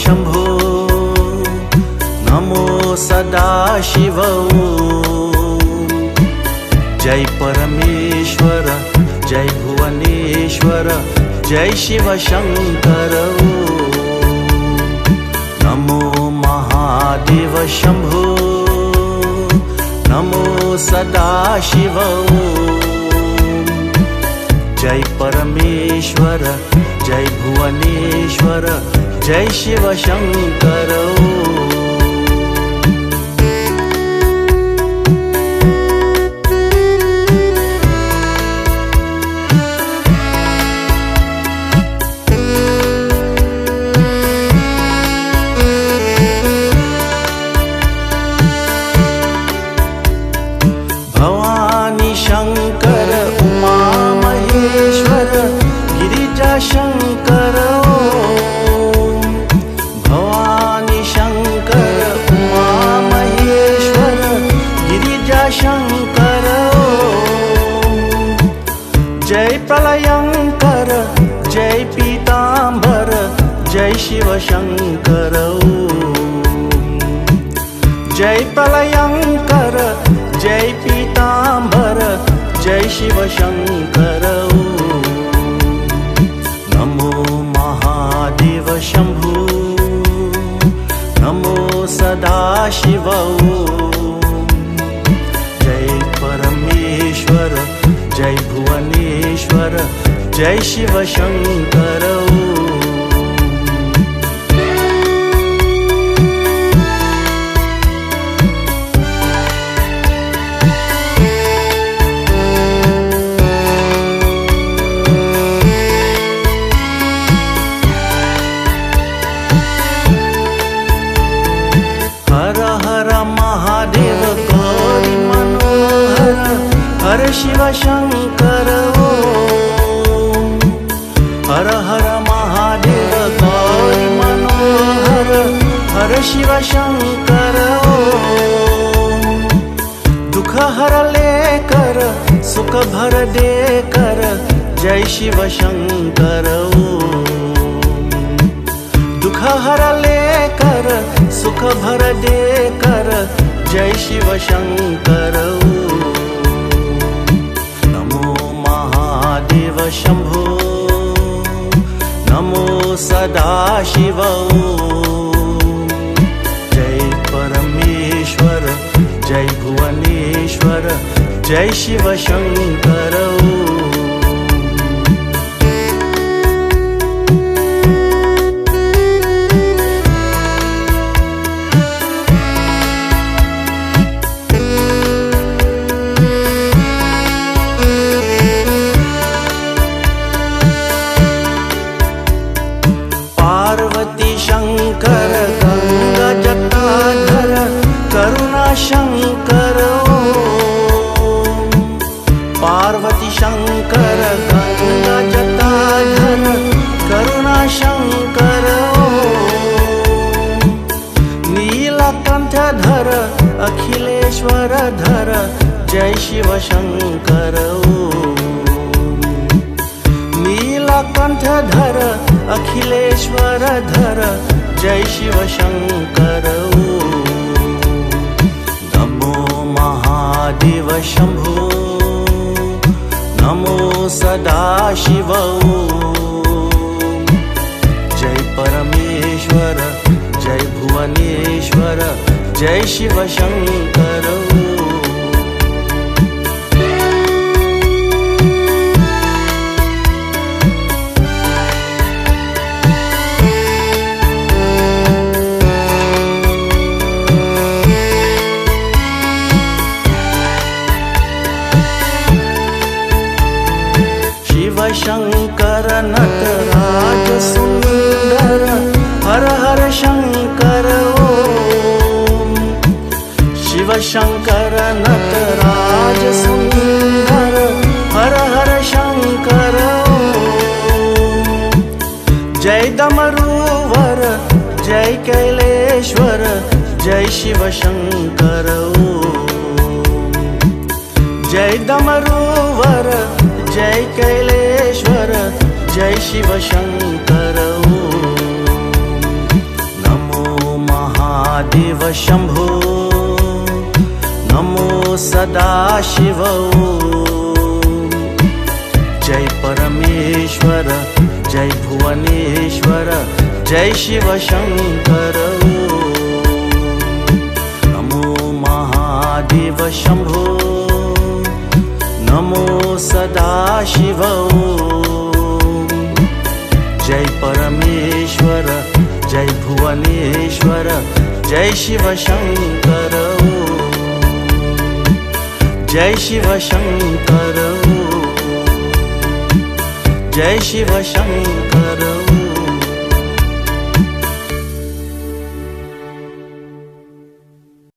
शंभो नमो सदाशिव जय परमेश्वर जय भुवनेश्वर जय शिव शंकर नमो महादेव शंभो नमो सदाशिव जय परमेश्वर जय भुवनेश्वर जय शिव शंकर भवानी शंकर उमा महेश्वर गिरिजा शंकर भवानी शंकर उमा महेश्वर गिरिजा शंकर जय प्रलयंकर जय पीतांबर जय शिव शंकर जय प्रलयंकर जय पीतांबर जय शिव शंकर नमो महादेव शंभो नमो सदाशिव जय परमेश्वर जय भुवनेश्वर जय शिव शंकर हर हर महादेव गौरी मनोहर हर शिव शंकर हर हर महादेव गौरी मनोहर हर शिव शंकर दुख हर लेकर सुख भर देकर जय शिव शंकर दुख हर लेकर सुख भर देकर जय शिव शंकर नमो महादेव शंभो नमो सदाशिव जय परमेश्वर जय भुवनेश्वर जय शिव शंकर पार्वती शंकर गंगा जटाधर करुणा शंकर पार्वती शंकर गंगा जटाधर करुणा शंकर नीलकंठधर अखिलेश्वर धर जय शिव शंकर नीलकंठधर अखिलेश्वर धर जय शिव शंकर नमो महादेव शंभो नमो सदाशिव जय परमेश्वर जय भुवनेश्वर जय शिव शंकर शंकर नटराज सुंदर हर हर शंकर ओम शिव शंकर नटराज सुंदर हर हर शंकर ओम जय डमरूवर जय कैलेश्वर जय शिव शंकर जय डमरूवर जय कैलेश्वर जय शिव शंकर महादेव शंभो नमो सदाशिव जय परमेश्वर जय भुवनेश्वर जय शिव शंकर नमो महादेव शंभो नमो सदाशिव जय परमेश्वर जय भुवनेश्वर जय शिव शंकर जय शिव शंकर जय शिव शंकर।